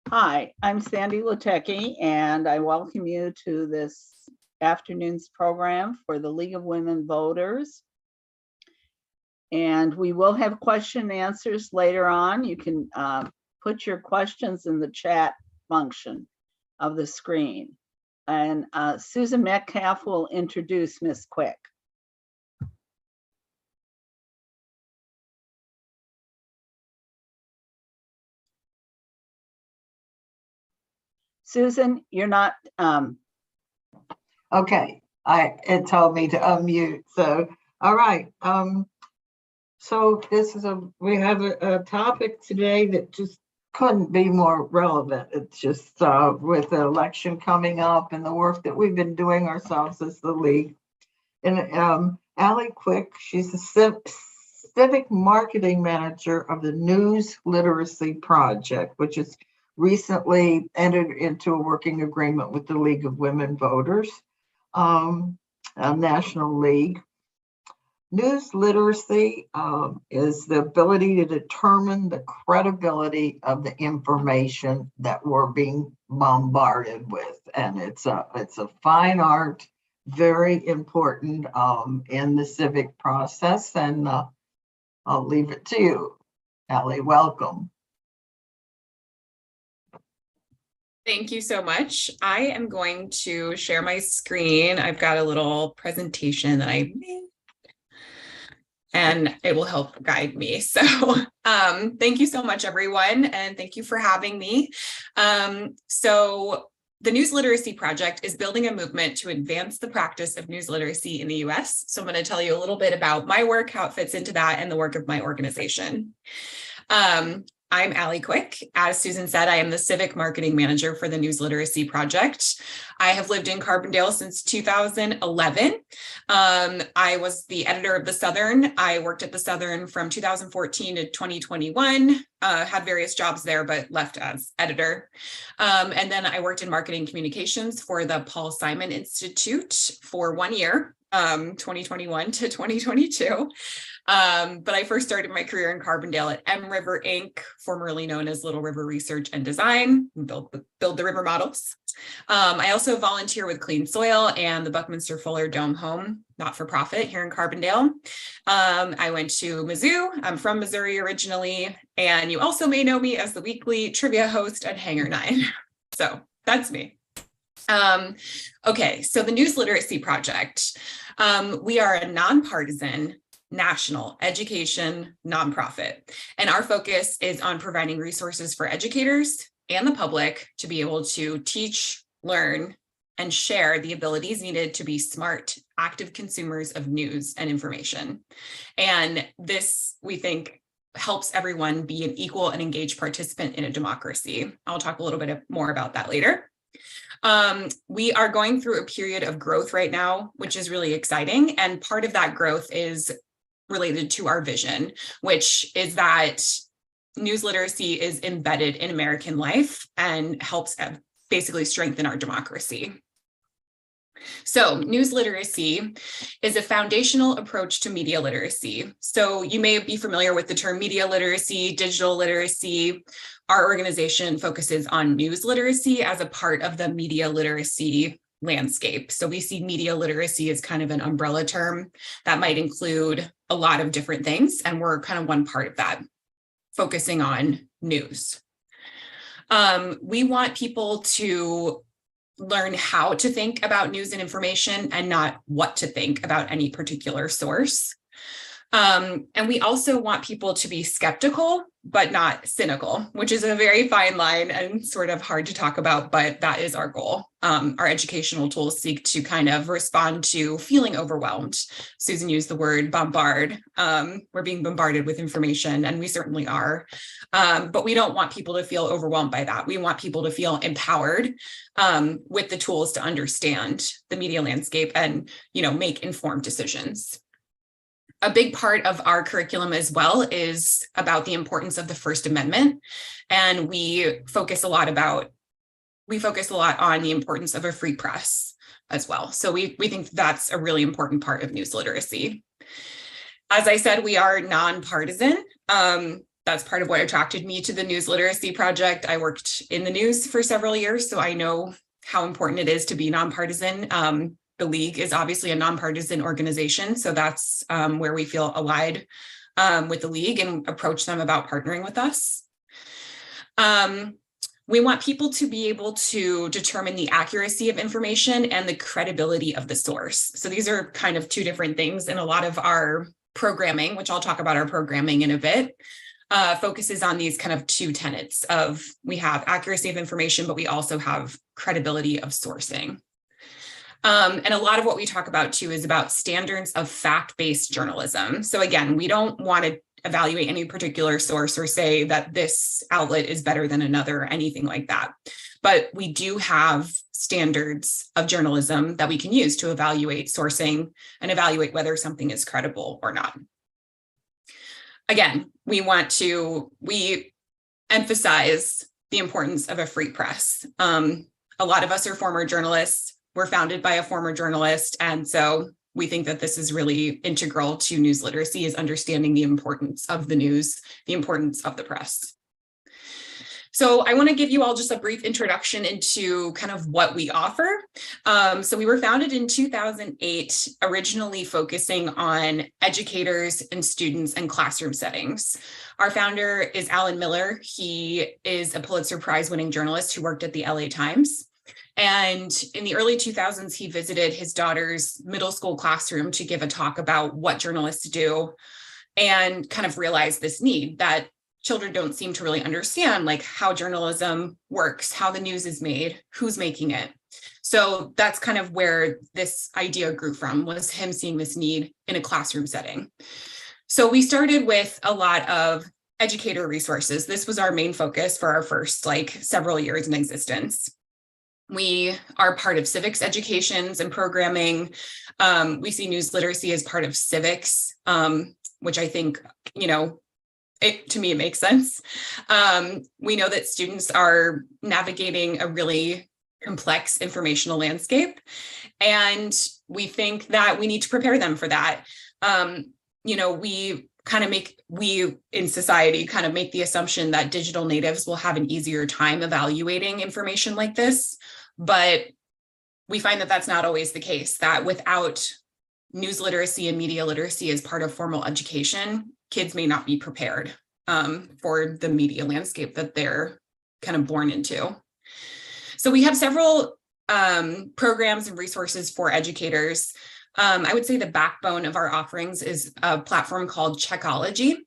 Hi, I'm Sandy Latecki, and I welcome you to this afternoon's program for the League of Women Voters. And we will have question and answers later on. You can put your questions in the chat function of the screen. And Susan Metcalf will introduce Ms. Quick. Susan, you're not. Okay, it told me to unmute. So, all right. So this is we have a topic today that just couldn't be more relevant. It's just with the election coming up and the work that we've been doing ourselves as the League. And Alee Quick, she's the Civic Marketing Manager of the News Literacy Project, which is recently entered into a working agreement with the League of Women Voters, a national league. News literacy is the ability to determine the credibility of the information that we're being bombarded with, and it's a fine art, very important in the civic process. And I'll leave it to you, Alee. Welcome. Thank you so much. I am going to share my screen. I've got a little presentation that I made, and it will help guide me. So thank you so much, everyone, and thank you for having me. So the News Literacy Project is building a movement to advance the practice of news literacy in the US. So I'm going to tell you a little bit about my work, how it fits into that, and the work of my organization. I'm Alee Quick. As Susan said, I am the Civic Marketing Manager for the News Literacy Project. I have lived in Carbondale since 2011. I was the editor of The Southern. I worked at The Southern from 2014 to 2021, had various jobs there, but left as editor. And then I worked in marketing communications for the Paul Simon Institute for 1 year, 2021 to 2022. But I first started my career in Carbondale at M River Inc., formerly known as Little River Research and Design, build the river models. I also volunteer with Clean Soil and the Buckminster Fuller Dome Home, not-for-profit here in Carbondale. I went to Mizzou. I'm from Missouri originally, and you also may know me as the weekly trivia host at Hangar 9. So that's me. Okay, so the News Literacy Project. We are a nonpartisan national education nonprofit, and our focus is on providing resources for educators and the public to be able to teach, learn, and share the abilities needed to be smart, active consumers of news and information. And this, we think, helps everyone be an equal and engaged participant in a democracy. I'll talk a little bit more about that later. We are going through a period of growth right now, which is really exciting. And part of that growth is related to our vision, which is that news literacy is embedded in American life and helps basically strengthen our democracy. So news literacy is a foundational approach to media literacy. So you may be familiar with the term media literacy, digital literacy. Our organization focuses on news literacy as a part of the media literacy landscape. So we see media literacy as kind of an umbrella term that might include a lot of different things, and we're kind of one part of that, focusing on news. We want people to learn how to think about news and information and not what to think about any particular source. And we also want people to be skeptical, but not cynical, which is a very fine line and sort of hard to talk about, but that is our goal. Our educational tools seek to kind of respond to feeling overwhelmed. Susan used the word bombard. We're being bombarded with information, and we certainly are. But we don't want people to feel overwhelmed by that. We want people to feel empowered with the tools to understand the media landscape and, make informed decisions. A big part of our curriculum as well is about the importance of the First Amendment. And we focus a lot on the importance of a free press as well. So we think that's a really important part of news literacy. As I said, we are nonpartisan. That's part of what attracted me to the News Literacy Project. I worked in the news for several years, so I know how important it is to be nonpartisan. The League is obviously a nonpartisan organization, so that's where we feel allied with the League and approach them about partnering with us. We want people to be able to determine the accuracy of information and the credibility of the source. So these are kind of two different things, and a lot of our programming, which I'll talk about our programming in a bit, focuses on these kind of two tenets of we have accuracy of information, but we also have credibility of sourcing. And a lot of what we talk about too is about standards of fact-based journalism. So again, we don't want to evaluate any particular source or say that this outlet is better than another or anything like that. But we do have standards of journalism that we can use to evaluate sourcing and evaluate whether something is credible or not. Again, we emphasize the importance of a free press. A lot of us are former journalists. We're founded by a former journalist. And so we think that this is really integral to news literacy, is understanding the importance of the news, the importance of the press. So I want to give you all just a brief introduction into kind of what we offer. So we were founded in 2008, originally focusing on educators and students and classroom settings. Our founder is Alan Miller. He is a Pulitzer Prize winning journalist who worked at the LA Times. And in the early 2000s, he visited his daughter's middle school classroom to give a talk about what journalists do, and kind of realized this need that children don't seem to really understand, like how journalism works, how the news is made, who's making it. So that's kind of where this idea grew from, was him seeing this need in a classroom setting. So we started with a lot of educator resources. This was our main focus for our first several years in existence. We are part of civics educations and programming. We see news literacy as part of civics, which I think, to me, it makes sense. We know that students are navigating a really complex informational landscape, and we think that we need to prepare them for that. We in society kind of make the assumption that digital natives will have an easier time evaluating information like this, but we find that that's not always the case, that without news literacy and media literacy as part of formal education, kids may not be prepared for the media landscape that they're kind of born into. So we have several programs and resources for educators. I would say the backbone of our offerings is a platform called Checkology.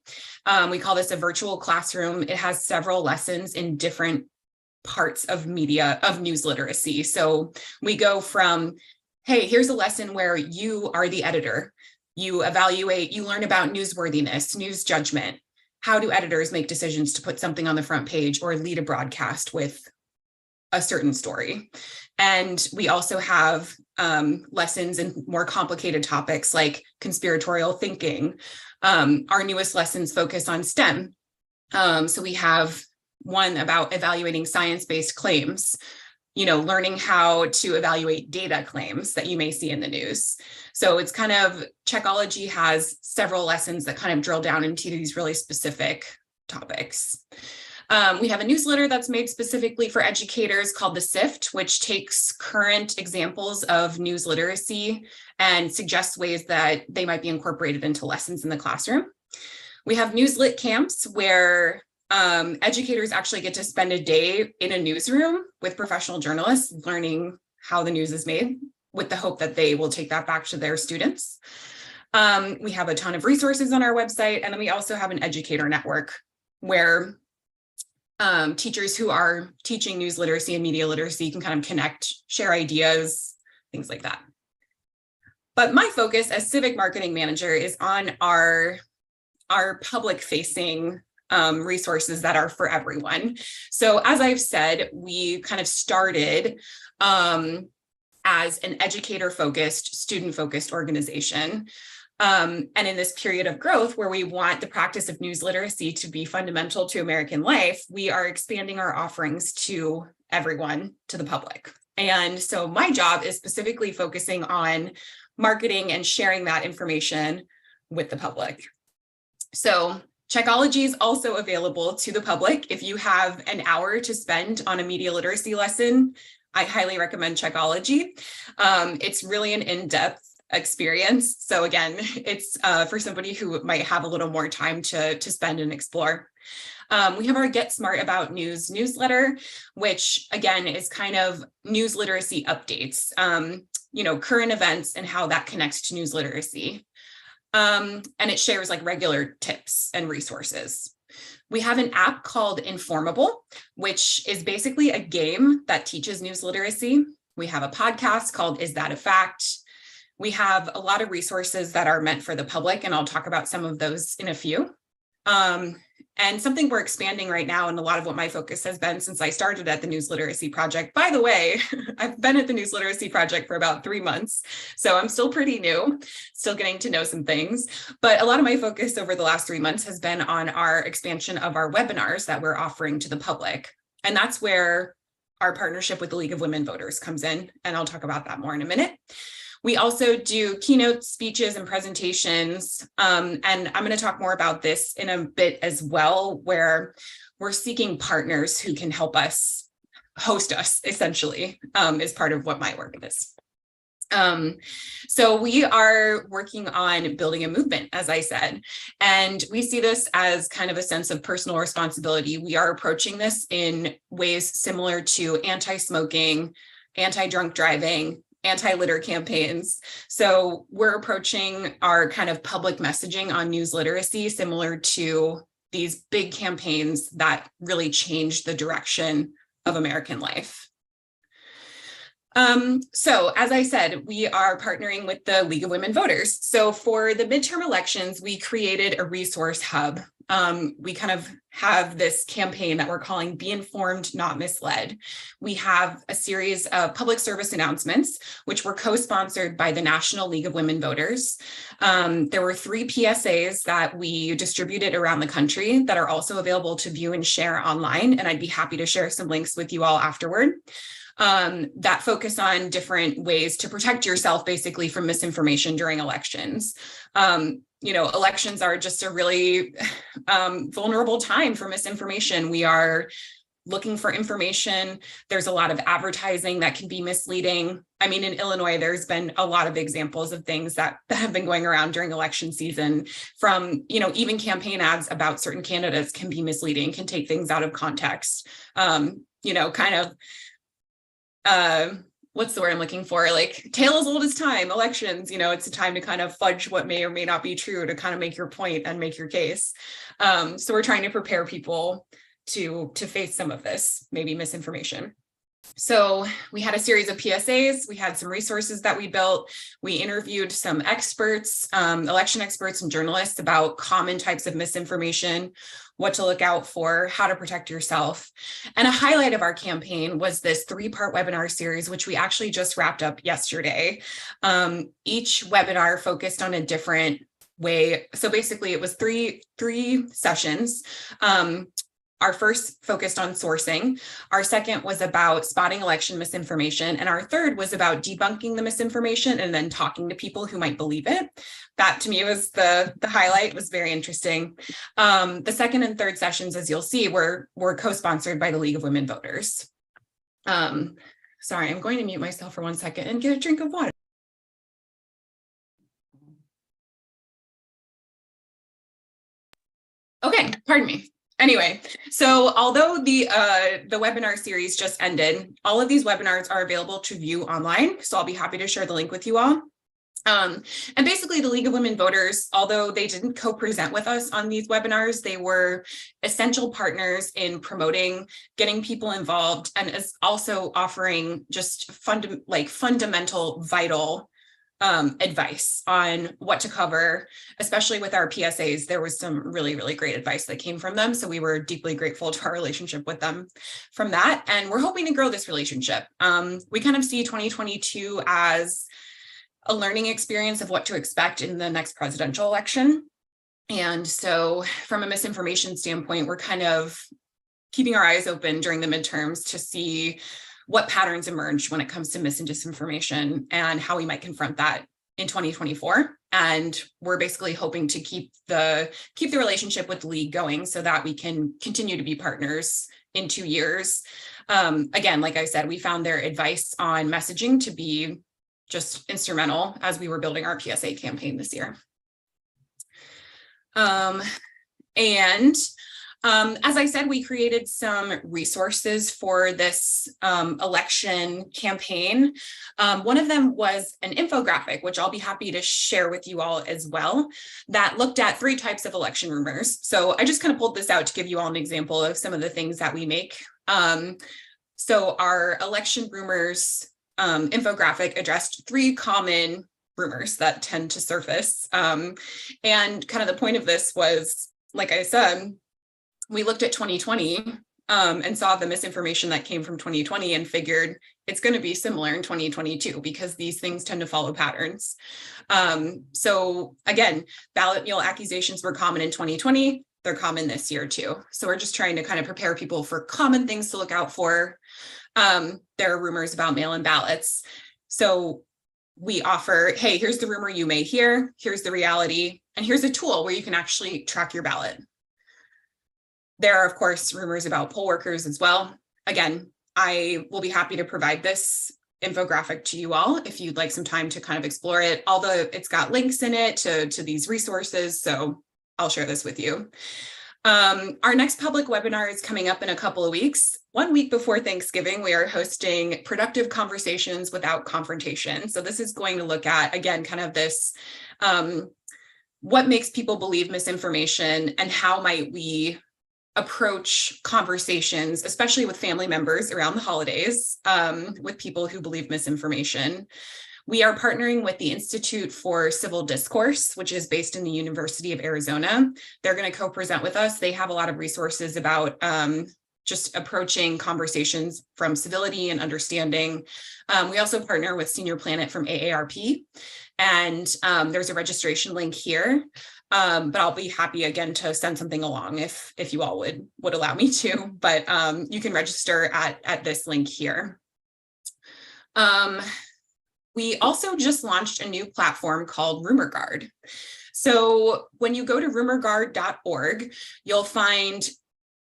We call this a virtual classroom. It has several lessons in different parts of news literacy. So we go from, hey, here's a lesson where you are the editor. You evaluate, you learn about newsworthiness, news judgment. How do editors make decisions to put something on the front page or lead a broadcast with a certain story? And we also have lessons in more complicated topics like conspiratorial thinking. Our newest lessons focus on STEM. So we have one about evaluating science-based claims, learning how to evaluate data claims that you may see in the news. So it's kind of, Checkology has several lessons that kind of drill down into these really specific topics. We have a newsletter that's made specifically for educators called The Sift, which takes current examples of news literacy and suggests ways that they might be incorporated into lessons in the classroom. We have Newslit camps where educators actually get to spend a day in a newsroom with professional journalists learning how the news is made, with the hope that they will take that back to their students. We have a ton of resources on our website, and then we also have an educator network where teachers who are teaching news literacy and media literacy can kind of connect, share ideas, things like that. But my focus as Civic Marketing Manager is on our public-facing resources that are for everyone. So as I've said, we kind of started as an educator-focused, student-focused organization. And in this period of growth where we want the practice of news literacy to be fundamental to American life, we are expanding our offerings to everyone, to the public. And so my job is specifically focusing on marketing and sharing that information with the public. So Checkology is also available to the public. If you have an hour to spend on a media literacy lesson, I highly recommend Checkology. It's really an in-depth experience. So again, it's for somebody who might have a little more time to spend and explore. We have our Get Smart About News newsletter, which again is kind of news literacy updates, current events and how that connects to news literacy. And it shares like regular tips and resources. We have an app called Informable, which is basically a game that teaches news literacy. We have a podcast called Is That a Fact? We have a lot of resources that are meant for the public, and I'll talk about some of those in a few. And something we're expanding right now, and a lot of what my focus has been since I started at the News Literacy Project. By the way, I've been at the News Literacy Project for about 3 months, so I'm still pretty new, still getting to know some things. But a lot of my focus over the last 3 months has been on our expansion of our webinars that we're offering to the public. And that's where our partnership with the League of Women Voters comes in, and I'll talk about that more in a minute. We also do keynote speeches and presentations, and I'm going to talk more about this in a bit as well, where we're seeking partners who can help us host us, essentially, is part of what my work is. So we are working on building a movement, as I said, and we see this as kind of a sense of personal responsibility. We are approaching this in ways similar to anti-smoking, anti-drunk driving, anti-litter campaigns. So we're approaching our kind of public messaging on news literacy similar to these big campaigns that really changed the direction of American life. So as I said, we are partnering with the League of Women Voters. So for the midterm elections, we created a resource hub. We kind of have this campaign that we're calling Be Informed, Not Misled. We have a series of public service announcements, which were co-sponsored by the National League of Women Voters. There were 3 PSAs that we distributed around the country that are also available to view and share online. And I'd be happy to share some links with you all afterward. That focus on different ways to protect yourself basically from misinformation during elections. Elections are just a really vulnerable time for misinformation. We are looking for information. There's a lot of advertising that can be misleading. I mean, in Illinois, there's been a lot of examples of things that have been going around during election season from, even campaign ads about certain candidates can be misleading, can take things out of context, what's the word I'm looking for? Like tale as old as time, elections, it's a time to kind of fudge what may or may not be true to kind of make your point and make your case. So we're trying to prepare people to face some of this, maybe misinformation. So we had a series of PSAs, we had some resources that we built. We interviewed some experts, election experts and journalists about common types of misinformation, what to look out for, how to protect yourself. And a highlight of our campaign was this 3-part webinar series, which we actually just wrapped up yesterday. Each webinar focused on a different way. So basically it was three sessions. Our first focused on sourcing. Our second was about spotting election misinformation. And our third was about debunking the misinformation and then talking to people who might believe it. That to me was the highlight. It was very interesting. The second and third sessions, as you'll see, were co-sponsored by the League of Women Voters. Sorry, I'm going to mute myself for 1 second and get a drink of water. Okay, pardon me. Anyway, so although the webinar series just ended, all of these webinars are available to view online. So I'll be happy to share the link with you all. And basically the League of Women Voters, although they didn't co-present with us on these webinars, they were essential partners in promoting, getting people involved, and is also offering just fundamental, vital advice on what to cover, especially with our PSAs. There was some really, really great advice that came from them. So we were deeply grateful to our relationship with them from that. And we're hoping to grow this relationship. We kind of see 2022 as a learning experience of what to expect in the next presidential election. And so from a misinformation standpoint, we're kind of keeping our eyes open during the midterms to see what patterns emerge when it comes to mis and disinformation and how we might confront that in 2024. And we're basically hoping to keep the relationship with the league going so that we can continue to be partners in 2 years. Again, like I said, we found their advice on messaging to be just instrumental as we were building our PSA campaign this year. As I said, we created some resources for this election campaign. One of them was an infographic, which I'll be happy to share with you all as well, that looked at 3 types of election rumors. So I just kind of pulled this out to give you all an example of some of the things that we make. So our election rumors infographic addressed 3 common rumors that tend to surface. And kind of the point of this was, like I said, we looked at 2020 and saw the misinformation that came from 2020 and figured it's going to be similar in 2022 because these things tend to follow patterns. So again, ballot meal accusations were common in 2020. They're common this year too. So we're just trying to kind of prepare people for common things to look out for. There are rumors about mail-in ballots. So we offer, hey, here's the rumor you may hear, here's the reality, and here's a tool where you can actually track your ballot. There are, of course, rumors about poll workers as well. Again, I will be happy to provide this infographic to you all if you'd like some time to kind of explore it, although it's got links in it to these resources, so I'll share this with you. Our next public webinar is coming up in a couple of weeks. 1 week before Thanksgiving, we are hosting Productive Conversations Without Confrontation. So this is going to look at, again, kind of this, what makes people believe misinformation and how might we approach conversations, especially with family members around the holidays, with people who believe misinformation. We are partnering with the Institute for Civil Discourse, which is based in the University of Arizona. They're going to co-present with us. They have a lot of resources about just approaching conversations from civility and understanding. We also partner with Senior Planet from AARP, and there's a registration link here. But I'll be happy again to send something along if you all would allow me to. But you can register at this link here. We also just launched a new platform called RumorGuard. So when you go to rumorguard.org, you'll find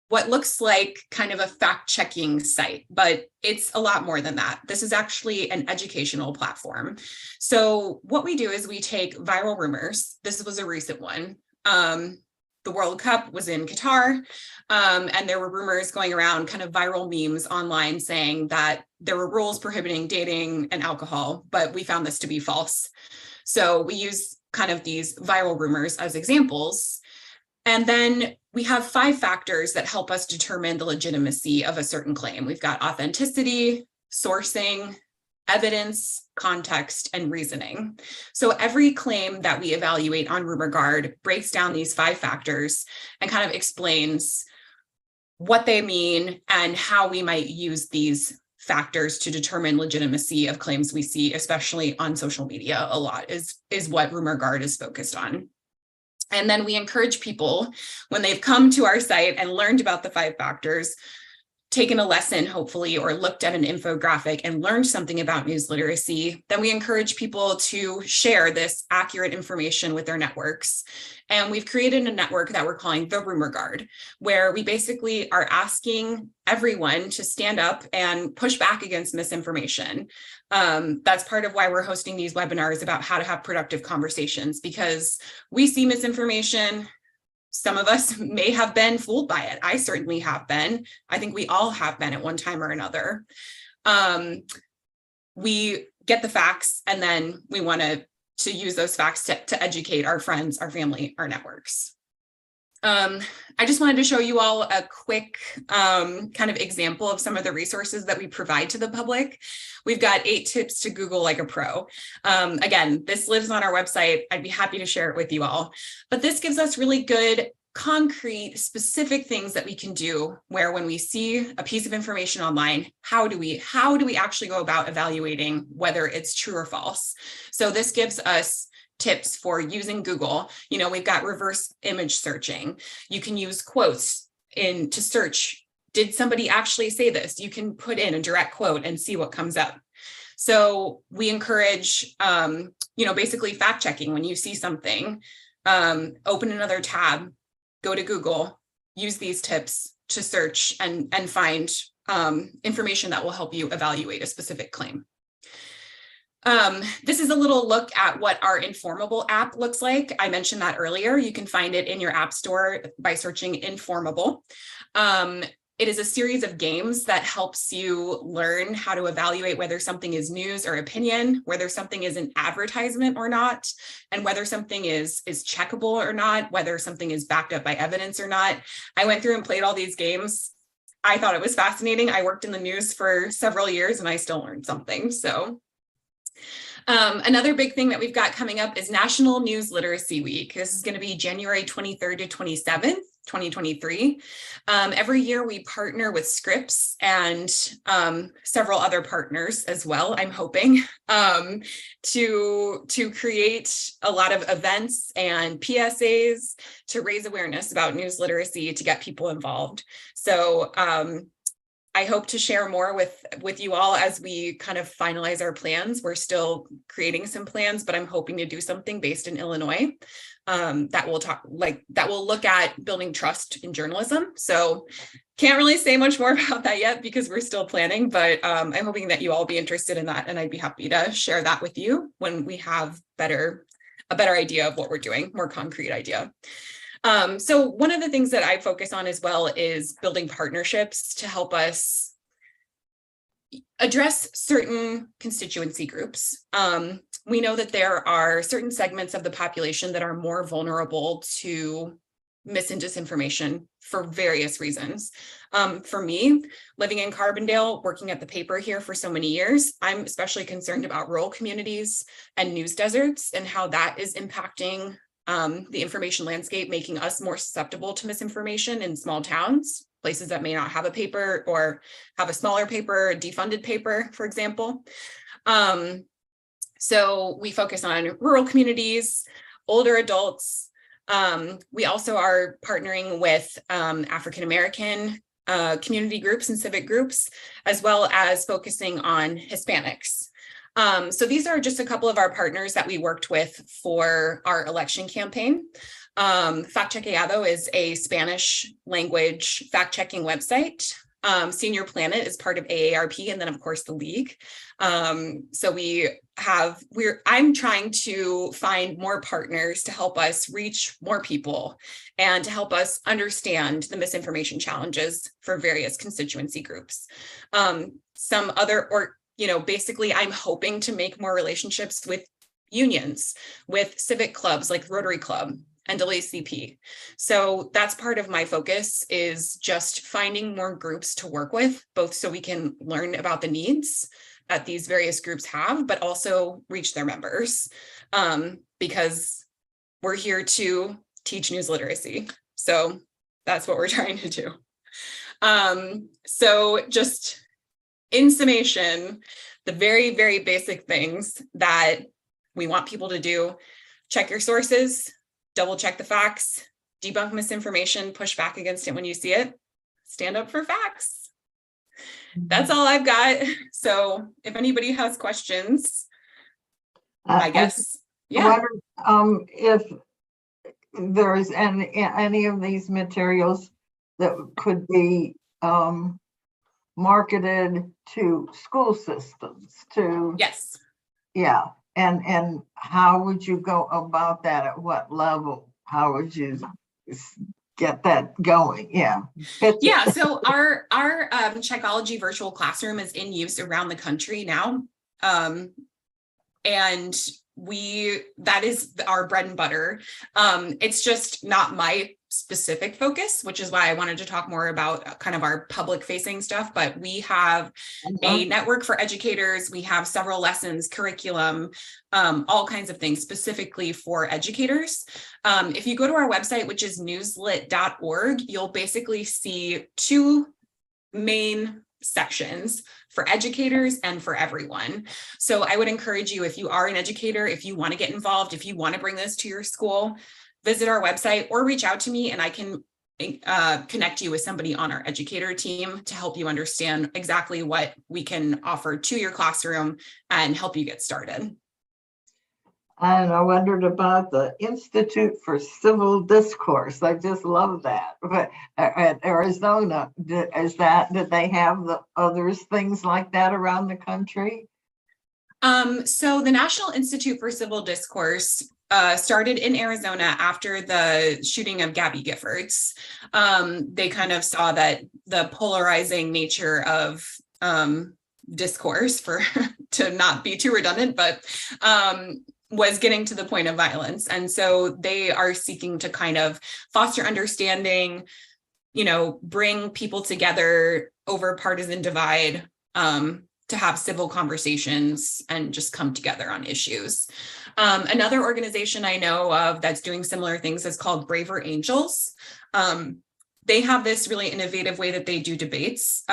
what looks like kind of a fact-checking site, but it's a lot more than that. This is actually an educational platform. So what we do is we take viral rumors. This was a recent one. The World Cup was in Qatar, and there were rumors going around, kind of viral memes online saying that there were rules prohibiting dating and alcohol, but we found this to be false. So we use kind of these viral rumors as examples. And then we have 5 factors that help us determine the legitimacy of a certain claim. We've got authenticity, sourcing, evidence, context, and reasoning. So every claim that we evaluate on RumorGuard breaks down these 5 factors and kind of explains what they mean and how we might use these factors to determine legitimacy of claims we see, especially on social media a lot, is what RumorGuard is focused on. And then we encourage people, when they've come to our site and learned about the 5 factors, taken a lesson, hopefully, or looked at an infographic and learned something about news literacy, then we encourage people to share this accurate information with their networks. And we've created a network that we're calling the RumorGuard, where we basically are asking everyone to stand up and push back against misinformation. That's part of why we're hosting these webinars about how to have productive conversations, because we see misinformation. Some of us may have been fooled by it. I certainly have been. I think we all have been at one time or another. We get the facts, and then we want to use those facts to educate our friends, our family, our networks. I just wanted to show you all a quick kind of example of some of the resources that we provide to the public. We've got 8 tips to Google like a pro. Again, this lives on our website. I'd be happy to share it with you all. But this gives us really good, concrete, specific things that we can do where when we see a piece of information online, how do we actually go about evaluating whether it's true or false? So this gives us tips for using Google. You know, we've got reverse image searching. You can use quotes to search. Did somebody actually say this? You can put in a direct quote and see what comes up. So we encourage basically fact checking when you see something, open another tab, go to Google, use these tips to search and find information that will help you evaluate a specific claim. This is a little look at what our Informable app looks like. I mentioned that earlier. You can find it in your app store by searching Informable. It is a series of games that helps you learn how to evaluate whether something is news or opinion, whether something is an advertisement or not, and whether something is checkable or not, whether something is backed up by evidence or not. I went through and played all these games. I thought it was fascinating. I worked in the news for several years and I still learned something. So another big thing that we've got coming up is National News Literacy Week. This is going to be January 23rd to 27th, 2023. Every year we partner with Scripps and several other partners as well, I'm hoping, to create a lot of events and PSAs to raise awareness about news literacy, to get people involved. So I hope to share more with you all as we kind of finalize our plans. We're still creating some plans, but I'm hoping to do something based in Illinois that will look at building trust in journalism. So can't really say much more about that yet because we're still planning, but I'm hoping that you all be interested in that, and I'd be happy to share that with you when we have a better idea of what we're doing, more concrete idea. So one of the things that I focus on as well is building partnerships to help us address certain constituency groups. We know that there are certain segments of the population that are more vulnerable to mis and disinformation for various reasons. For me, living in Carbondale, working at the paper here for so many years, I'm especially concerned about rural communities and news deserts and how that is impacting the information landscape, making us more susceptible to misinformation in small towns, places that may not have a paper or have a smaller paper, a defunded paper, for example. So we focus on rural communities, older adults. We also are partnering with African-American community groups and civic groups, as well as focusing on Hispanics. So these are just a couple of our partners that we worked with for our election campaign. Fact Chequeado is a Spanish language fact-checking website. Senior Planet is part of AARP, and then of course the League. So I'm trying to find more partners to help us reach more people and to help us understand the misinformation challenges for various constituency groups. Basically I'm hoping to make more relationships with unions, with civic clubs like Rotary Club and NAACP. So that's part of my focus, is just finding more groups to work with, both so we can learn about the needs that these various groups have, but also reach their members, because we're here to teach news literacy. So that's what we're trying to do. So just in summation, the very, very basic things that we want people to do: check your sources, double check the facts, debunk misinformation, push back against it when you see it, stand up for facts. That's all I've got. So if anybody has questions, I guess, yeah. If there is any of these materials that could be marketed to school systems to. Yes. Yeah. And how would you go about that? At what level? How would you get that going? Yeah. Yeah. So our Checkology virtual classroom is in use around the country now. And that is our bread and butter. It's just not my specific focus, which is why I wanted to talk more about kind of our public facing stuff. But we have a network for educators. We have several lessons, curriculum, all kinds of things specifically for educators. If you go to our website, which is newslit.org, you'll basically see two main sections for educators and for everyone. So I would encourage you, if you are an educator, if you want to get involved, if you want to bring this to your school, visit our website or reach out to me and I can connect you with somebody on our educator team to help you understand exactly what we can offer to your classroom and help you get started. And I wondered about the Institute for Civil Discourse. I just love that. But at Arizona, did they have the others, things like that around the country? So the National Institute for Civil Discourse started in Arizona after the shooting of Gabby Giffords. They kind of saw that the polarizing nature of discourse, for to not be too redundant, but was getting to the point of violence. And so they are seeking to kind of foster understanding, bring people together over partisan divide, to have civil conversations and just come together on issues. Another organization I know of that's doing similar things is called Braver Angels. They have this really innovative way that they do debates,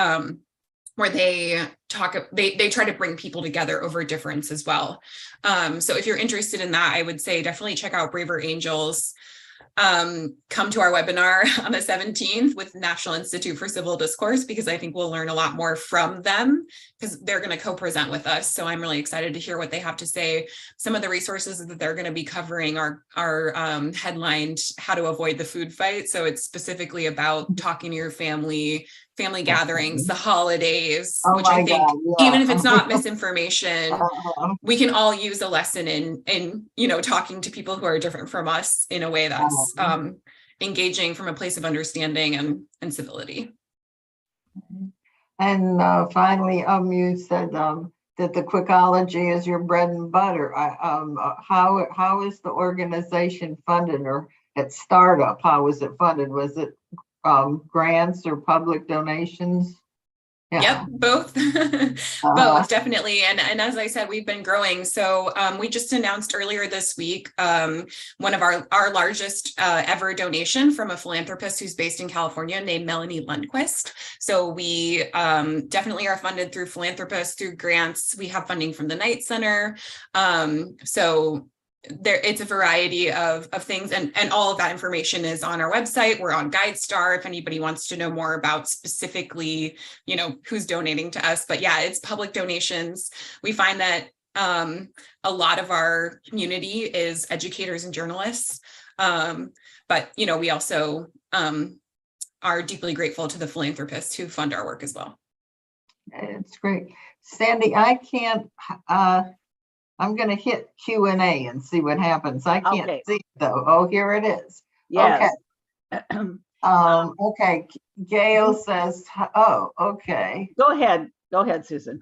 where they try to bring people together over difference as well. So if you're interested in that, I would say definitely check out Braver Angels. Come to our webinar on the 17th with National Institute for Civil Discourse, because I think we'll learn a lot more from them, because they're going to co-present with us. So I'm really excited to hear what they have to say. Some of the resources that they're going to be covering are headlined "How to Avoid the Food Fight." So it's specifically about talking to your family gatherings, the holidays, which I think, even if it's not misinformation, we can all use a lesson in talking to people who are different from us in a way that's engaging from a place of understanding and civility. And finally, you said that the Quicology is your bread and butter. How is the organization funded, or at startup, how was it funded? Was it grants or public donations? Yep, both. Both, definitely. And as I said, we've been growing. So we just announced earlier this week one of our largest ever donation from a philanthropist who's based in California named Melanie Lundquist. So we definitely are funded through philanthropists, through grants. We have funding from the Knight Center. So it's a variety of things, and all of that information is on our website. We're on GuideStar if anybody wants to know more about specifically, who's donating to us. But yeah, it's public donations. We find that a lot of our community is educators and journalists. But we also are deeply grateful to the philanthropists who fund our work as well. It's great. Sandy, I can't I'm going to hit Q&A and see what happens. I can't see it though. Oh, here it is. Yes. Okay. Okay. Gail says, oh, okay. Go ahead, Susan.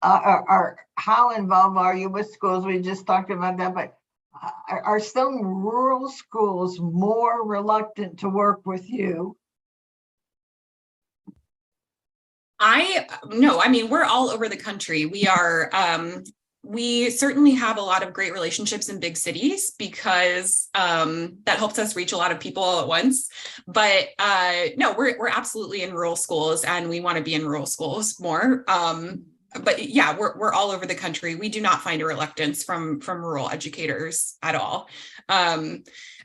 How involved are you with schools? We just talked about that, but are some rural schools more reluctant to work with you? No, I mean, we're all over the country. We certainly have a lot of great relationships in big cities, because that helps us reach a lot of people all at once. But no, we're absolutely in rural schools, and we want to be in rural schools more. But yeah, we're all over the country. We do not find a reluctance from rural educators at all.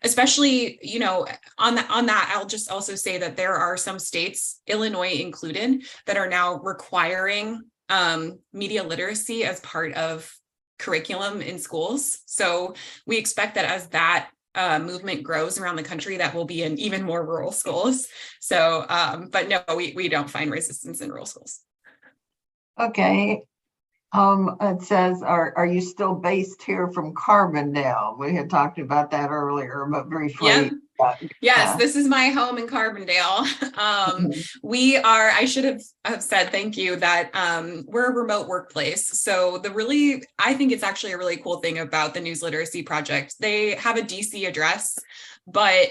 Especially, on that, I'll just also say that there are some states, Illinois included, that are now requiring media literacy as part of curriculum in schools. So we expect that as that movement grows around the country, that will be in even more rural schools. So, but no, we don't find resistance in rural schools. Okay. It says, are you still based here from Carbondale? We had talked about that earlier, but briefly. Yep. Yes, this is my home in Carbondale. We are, I should have said thank you, that we're a remote workplace. So I think it's actually a really cool thing about the News Literacy Project. They have a DC address, but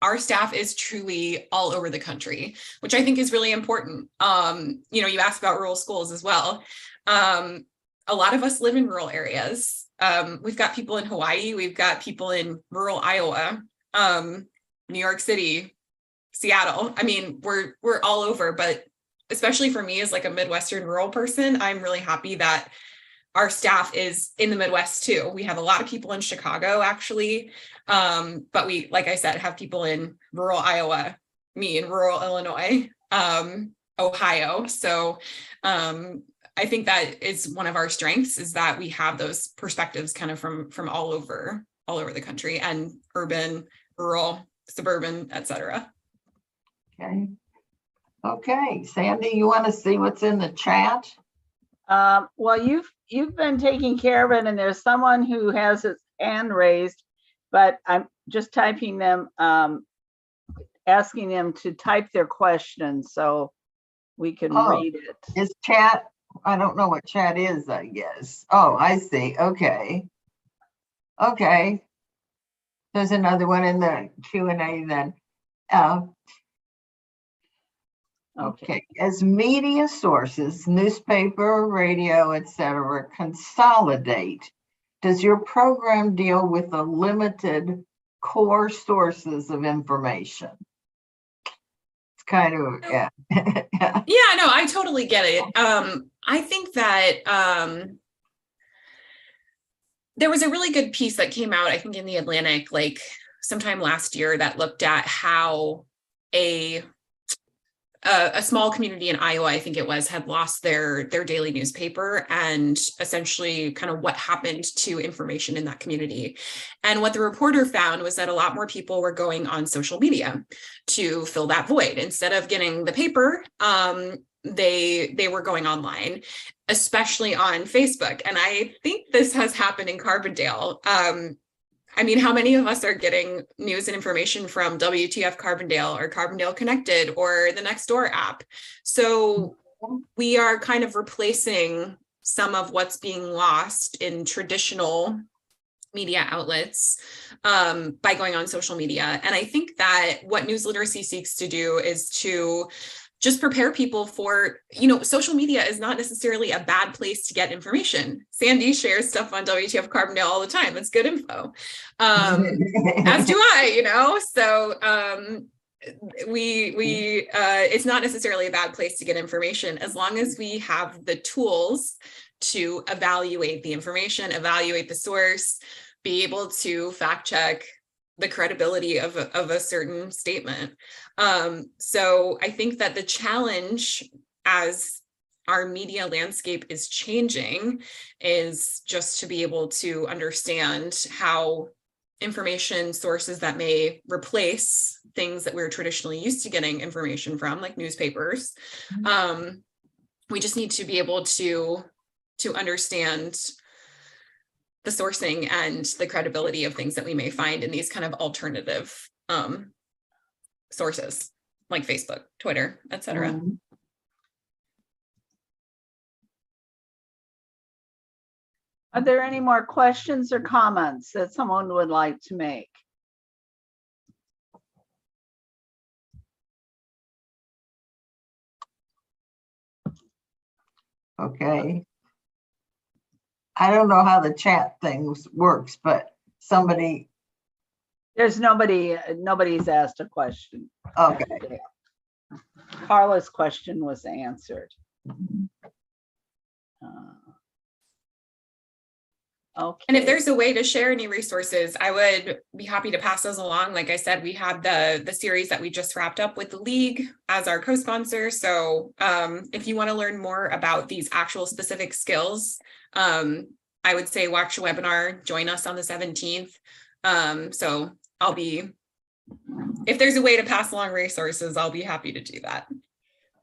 our staff is truly all over the country, which I think is really important. You asked about rural schools as well. A lot of us live in rural areas. We've got people in Hawaii. We've got people in rural Iowa, New York City, Seattle. I mean, we're all over, but especially for me as like a Midwestern rural person, I'm really happy that our staff is in the Midwest too. We have a lot of people in Chicago actually. But we, like I said, have people in rural Iowa, me in rural Illinois, Ohio. So I think that is one of our strengths, is that we have those perspectives kind of from all over the country, and urban, rural, suburban, etc. Okay, Sandy, you want to see what's in the chat? Well, you've been taking care of it, and there's someone who has his hand raised, but I'm just typing them, asking them to type their questions so we can read it. Is chat, I don't know what chat is, I guess. Oh, I see. Okay. Okay. There's another one in the Q&A then. Okay. As media sources, newspaper, radio, etc., consolidate, does your program deal with the limited core sources of information? It's kind of, yeah. Yeah, no, I totally get it. I think that there was a really good piece that came out, I think, in the Atlantic, like sometime last year, that looked at how a small community in Iowa, I think it was, had lost their daily newspaper, and essentially kind of what happened to information in that community. And what the reporter found was that a lot more people were going on social media to fill that void. Instead of getting the paper, they were going online, especially on Facebook. And I think this has happened in Carbondale. I mean, how many of us are getting news and information from WTF Carbondale or Carbondale Connected or the Nextdoor app? So we are kind of replacing some of what's being lost in traditional media outlets by going on social media. And I think that what news literacy seeks to do is to just prepare people for, social media is not necessarily a bad place to get information. Sandy shares stuff on WTF Carbondale all the time. That's good info. As do I, so it's not necessarily a bad place to get information, as long as we have the tools to evaluate the information, evaluate the source, be able to fact check the credibility of a certain statement. So I think that the challenge, as our media landscape is changing, is just to be able to understand how information sources that may replace things that we're traditionally used to getting information from, like newspapers. We just need to be able to understand the sourcing and the credibility of things that we may find in these kind of alternative sources like Facebook, Twitter, etc. Are there any more questions or comments that someone would like to make? Okay. I don't know how the chat thing works, but somebody. There's nobody's asked a question. Okay. Carla's question was answered. Okay. And if there's a way to share any resources, I would be happy to pass those along. Like I said, we had the series that we just wrapped up with the League as our co-sponsor. So if you want to learn more about these actual specific skills, I would say watch a webinar, join us on the 17th. So if there's a way to pass along resources, I'll be happy to do that.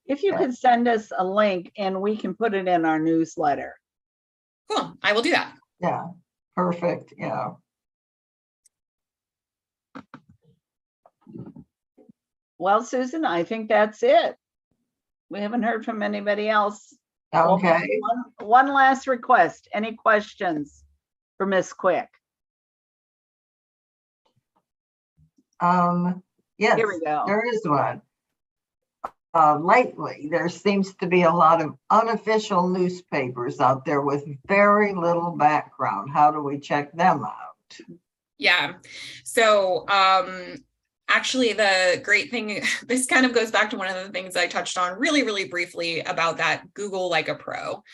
If you could send us a link and we can put it in our newsletter. Cool, I will do that. Yeah, perfect, yeah. Well, Susan, I think that's it. We haven't heard from anybody else. Okay. One last request. Any questions for Ms. Quick? Yes, Here we go. there is one. Lately, there seems to be a lot of unofficial newspapers out there with very little background. How do we check them out? Yeah, so actually the great thing, this kind of goes back to one of the things I touched on really, really briefly about that Google like a pro.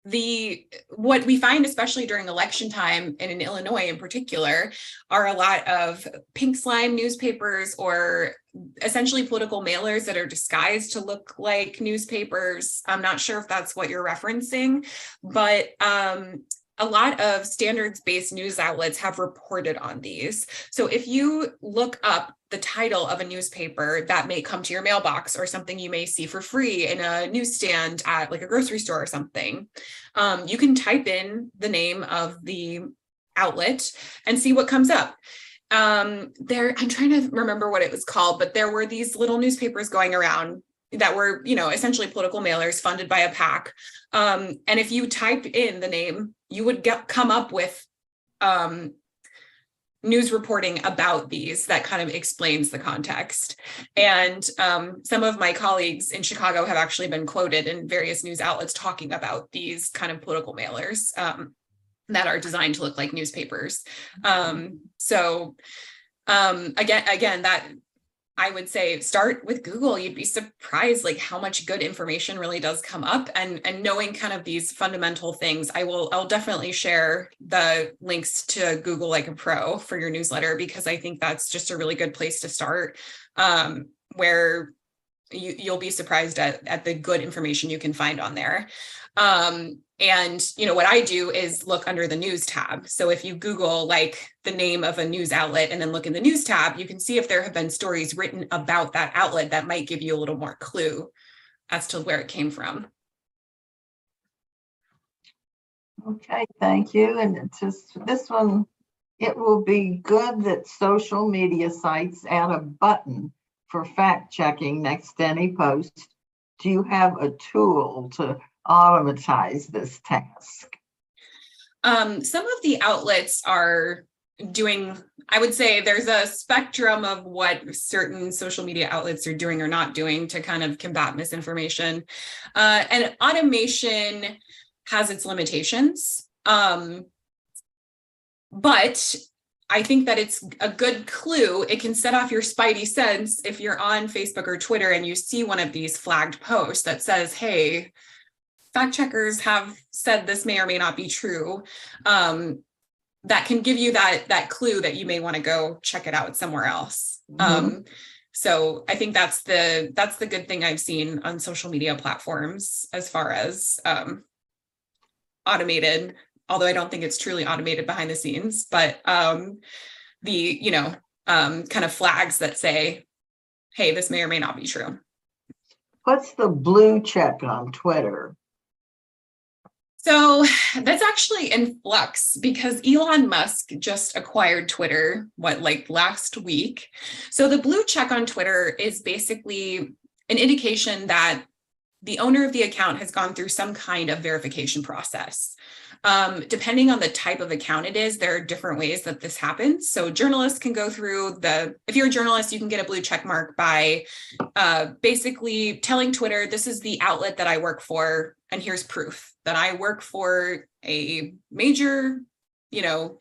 what we find, especially during election time and in Illinois in particular, are a lot of pink slime newspapers or essentially political mailers that are disguised to look like newspapers. I'm not sure if that's what you're referencing, but a lot of standards-based news outlets have reported on these. So if you look up the title of a newspaper that may come to your mailbox or something you may see for free in a newsstand at like a grocery store or something, you can type in the name of the outlet and see what comes up. I'm trying to remember what it was called, but there were these little newspapers going around that were, essentially political mailers funded by a PAC. And if you type in the name, you would come up with news reporting about these that kind of explains the context. And some of my colleagues in Chicago have actually been quoted in various news outlets talking about these kind of political mailers that are designed to look like newspapers. So again, that I would say start with Google. You'd be surprised like how much good information really does come up, and knowing kind of these fundamental things. I'll definitely share the links to Google Like a Pro for your newsletter, because I think that's just a really good place to start, where you'll be surprised at the good information you can find on there. And what I do is look under the news tab. So if you Google like the name of a news outlet and then look in the news tab, you can see if there have been stories written about that outlet that might give you a little more clue as to where it came from. Okay, thank you. And it's just this one, it will be good that social media sites add a button for fact checking next to any post. Do you have a tool to automatize this task? Some of the outlets are doing, I would say there's a spectrum of what certain social media outlets are doing or not doing to kind of combat misinformation. And automation has its limitations. But I think that it's a good clue. It can set off your spidey sense if you're on Facebook or Twitter and you see one of these flagged posts that says, hey, fact checkers have said this may or may not be true. That can give you that clue that you may want to go check it out somewhere else. Mm-hmm. So I think that's the good thing I've seen on social media platforms as far as automated, although I don't think it's truly automated behind the scenes, but the kind of flags that say, hey, this may or may not be true. What's the blue check on Twitter? So that's actually in flux because Elon Musk just acquired Twitter, last week. So the blue check on Twitter is basically an indication that the owner of the account has gone through some kind of verification process. Depending on the type of account it is, there are different ways that this happens. So journalists can go through if you're a journalist, you can get a blue check mark by basically telling Twitter, this is the outlet that I work for, and here's proof that I work for a major,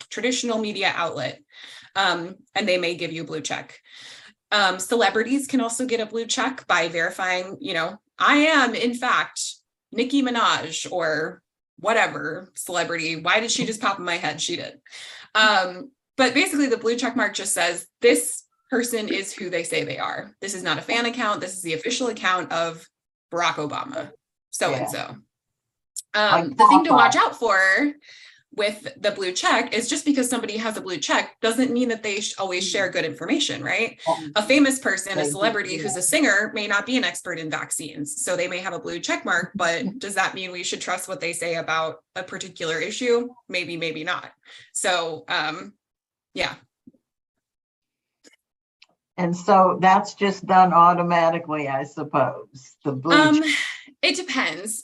traditional media outlet, and they may give you a blue check. Celebrities can also get a blue check by verifying, I am, in fact, Nicki Minaj or whatever celebrity. Why did she just pop in my head? She did. But basically, the blue check mark just says this person is who they say they are. This is not a fan account. This is the official account of Barack Obama, so-and-so. The thing to watch out for with the blue check is just because somebody has a blue check doesn't mean that they always share good information, right? A famous person, a celebrity who's a singer may not be an expert in vaccines. So they may have a blue check mark, but does that mean we should trust what they say about a particular issue? Maybe, maybe not. So, yeah. And so that's just done automatically, I suppose. The blue check. It depends.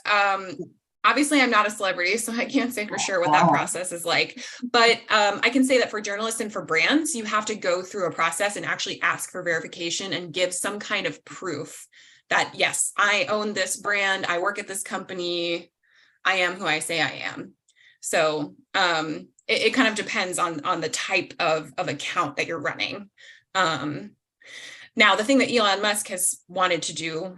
Obviously, I'm not a celebrity, so I can't say for sure what that process is like. But I can say that for journalists and for brands, you have to go through a process and actually ask for verification and give some kind of proof that, yes, I own this brand, I work at this company, I am who I say I am. So it kind of depends on the type of account that you're running. Now, the thing that Elon Musk has wanted to do,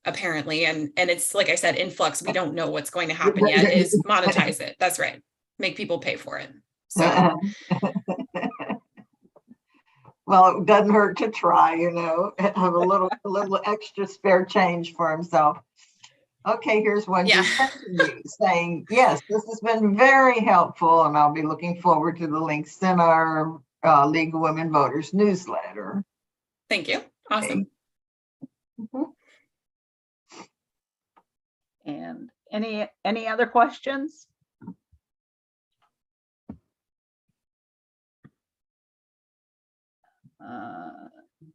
apparently, and it's like I said, in flux, we don't know what's going to happen yet, is monetize it. That's right. Make people pay for it. So Well, it doesn't hurt to try, have a little extra spare change for himself. Okay, here's one Yeah. just thanking you, saying, yes, this has been very helpful, and I'll be looking forward to the links in our League of Women Voters newsletter. Thank you. Awesome. Okay. And any other questions?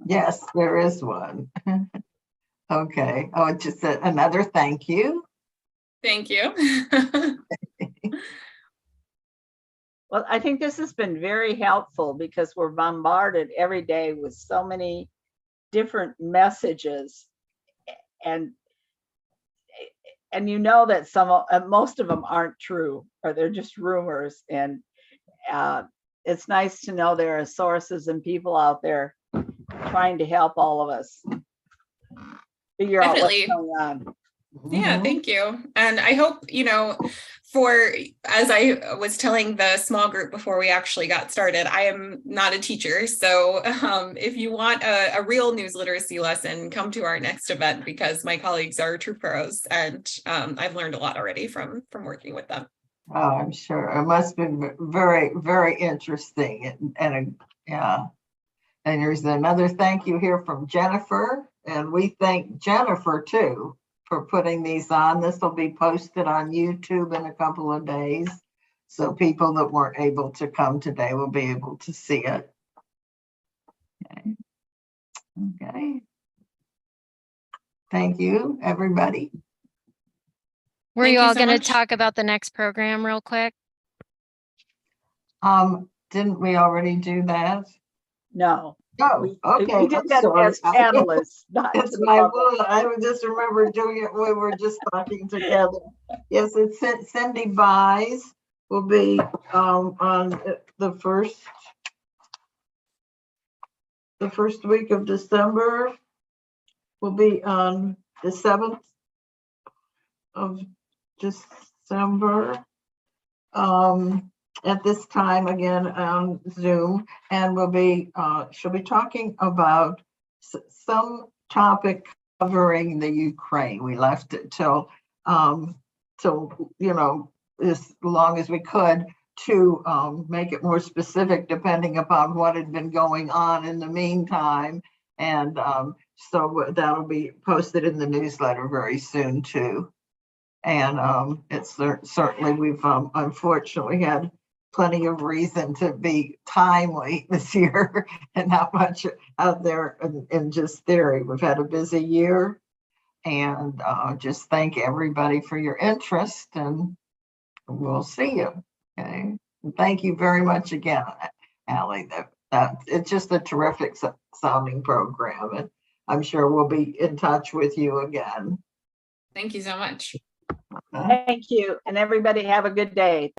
Yes, there is one. Okay. Oh, it's just another thank you. Thank you. Well, I think this has been very helpful because we're bombarded every day with so many different messages, and that most of them aren't true, or they're just rumors. And it's nice to know there are sources and people out there trying to help all of us figure out what's going on. Yeah, thank you. And I hope, as I was telling the small group before we actually got started, I am not a teacher. So if you want a real news literacy lesson, come to our next event, because my colleagues are true pros, and I've learned a lot already from working with them. Oh, I'm sure it must be very, very interesting. Yeah. And there's another thank you here from Jennifer, and we thank Jennifer too for putting these on. This will be posted on YouTube in a couple of days, so people that weren't able to come today will be able to see it. Okay. Thank you, everybody. Were Thank you you all so going to much. talk about the next program real quick? Didn't we already do that? No. Oh, okay. We did that as panelists, not It's to the my public. fault. I just remember doing it when we were just talking together. Yes, it's Cindy Buys will be on the first week of December. Will be on the 7th of December. At this time again on Zoom, and she'll be talking about some topic covering the Ukraine. We left it till as long as we could to make it more specific depending upon what had been going on in the meantime. And so that'll be posted in the newsletter very soon too. And it's certainly, we've unfortunately had plenty of reason to be timely this year and not much out there in just theory. We've had a busy year, and just thank everybody for your interest, and we'll see you. Okay. And thank you very much again, Alee. That it's just a terrific sounding program, and I'm sure we'll be in touch with you again. Thank you so much. Thank you, and everybody have a good day.